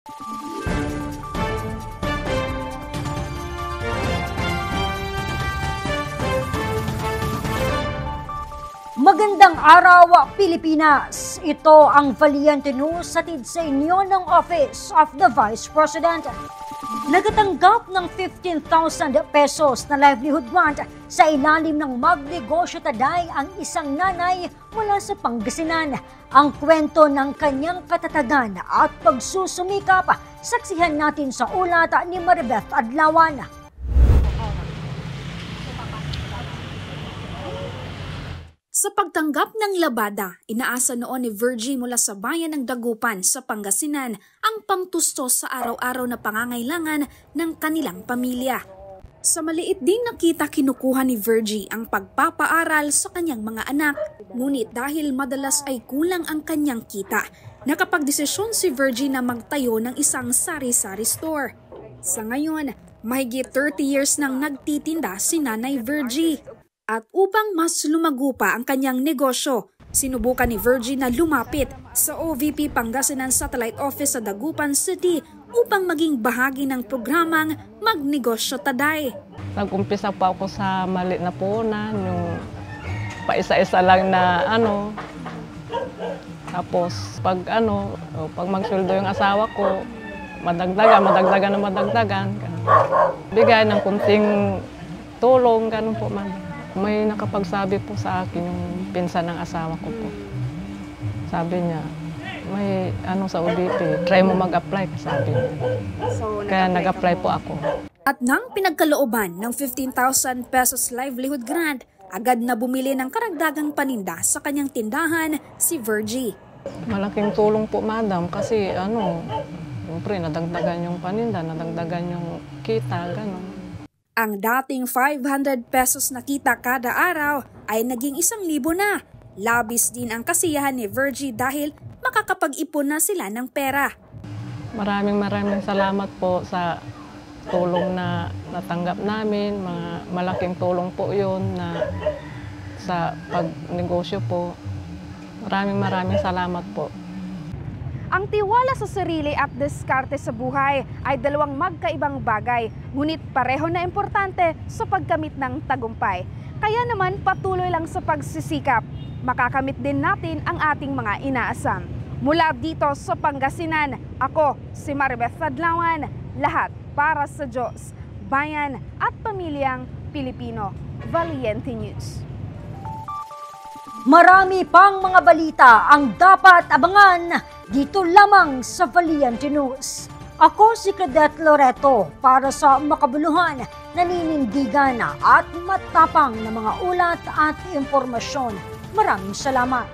Magandang araw, Pilipinas! Ito ang Valiente News hatid sa inyo ng Office of the Vice President. Nagatanggap ng 15,000 pesos na livelihood grant sa ilalim ng Magnegosyo Taday ang isang nanay mula sa Pangasinan. Ang kwento ng kanyang katatagan at pagsusumikap, saksihan natin sa ulat ni Maribeth Adlawan. Sa pagtanggap ng labada, inaasa noon ni Virgie mula sa bayan ng Dagupan sa Pangasinan ang pangtustos sa araw-araw na pangangailangan ng kanilang pamilya. Sa maliit din na kita kinukuha ni Virgie ang pagpapaaral sa kanyang mga anak. Ngunit dahil madalas ay kulang ang kanyang kita, nakapagdesisyon si Virgie na magtayo ng isang sari-sari store. Sa ngayon, mahigit 30 years nang nagtitinda si Nanay Virgie. At upang mas lumago pa ang kanyang negosyo, sinubukan ni Virgie na lumapit sa OVP Pangasinan Satellite Office sa Dagupan City upang maging bahagi ng programang Magnegosyo Taday. Nag-umpisa po ako sa maliit na puhunan, yung paisa-isa lang na tapos pag magsweldo yung asawa ko, madagdagan. Bigay ng kunting tulong, ganun po man. May nakapagsabi po sa akin yung pinsan ng asawa ko po. Sabi niya, may sa OVP, try mo mag-apply, sabi niya. So, kaya nag-apply po ako. At nang pinagkalooban ng 15,000 pesos livelihood grant, agad na bumili ng karagdagang paninda sa kanyang tindahan si Virgie. Malaking tulong po, madam, kasi siyempre nadagdagan yung paninda, nadagdagan yung kita, gano'n. Ang dating 500 pesos na kita kada araw ay naging 1,000 na. Labis din ang kasiyahan ni Virgie dahil makakapag-ipon na sila ng pera. Maraming salamat po sa tulong na natanggap namin. Malaking tulong po yun na sa pagnegosyo po. Maraming salamat po. Ang tiwala sa sarili at diskarte sa buhay ay dalawang magkaibang bagay, ngunit pareho na importante sa pagkamit ng tagumpay. Kaya naman patuloy lang sa pagsisikap, makakamit din natin ang ating mga inaasam. Mula dito sa Pangasinan, ako si Maribeth Adlawan, lahat para sa Diyos, bayan at pamilyang Pilipino. Valiente News. Marami pang mga balita ang dapat abangan dito lamang sa Valiente News. Ako si Cadet Loreto para sa makabuluhan, naninindigan at matapang na mga ulat at impormasyon. Maraming salamat.